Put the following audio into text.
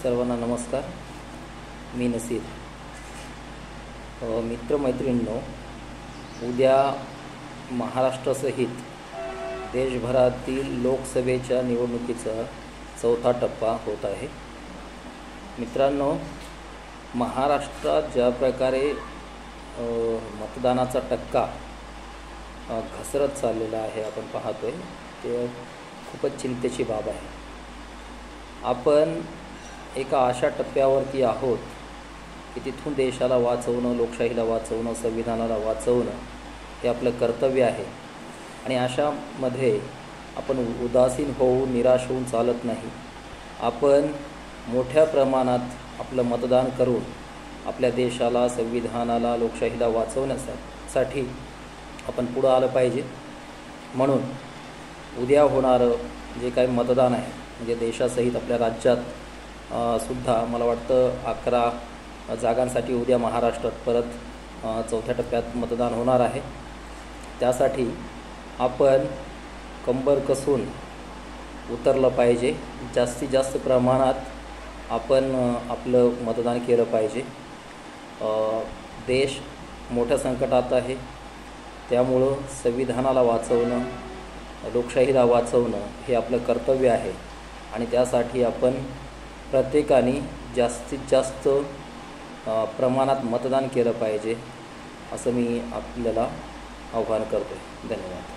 सर्वांना नमस्कार. मी नसीर. मित्रमैत्रिणींनो, उद्या महाराष्ट्रासहित देशभरातील लोकसभेच्या निवडणुकीचा चौथा टप्पा होत आहे. मित्रांनो, महाराष्ट्रात ज्या प्रकारे मतदानाचा टक्का घसरत चाललेला आहे आपण पाहतोय, ते खूपच चिंतेची बाब आहे. आपण एका अशा टप्प्यावरती आहोत की तिथून देशाला वाचवणं, लोकशाहीला वाचवणं, संविधानाला वाचवणं हे आपलं कर्तव्य आहे. आणि अशामध्ये आपण उदासीन होऊन, निराश होऊन चालत नाही. आपण मोठ्या प्रमाणात आपलं मतदान करून आपल्या देशाला, संविधानाला, लोकशाहीला वाचवण्यासाठी आपण पुढं आलं पाहिजे. म्हणून उद्या होणारं जे काही मतदान आहे, म्हणजे देशासहित आपल्या राज्यात सुद्धा मला वाटतं 11 जागांसाठी उद्या महाराष्ट्रात परत चौथ्या टप्प्यात मतदान होणार आहे. त्यासाठी आपण कंबर कसून उतरलं पाहिजे. जास्तीत जास्त प्रमाणात आपण आपलं मतदान केलं पाहिजे. देश मोठ्या संकटात आहे, त्यामुळं संविधानाला वाचवणं, लोकशाहीला वाचवणं हे आपलं कर्तव्य आहे. आणि त्यासाठी आपण प्रत्येकाने जास्तीत जास्त प्रमाणात मतदान केलं पाहिजे, असं मी आपल्याला आवाहन करतो. धन्यवाद.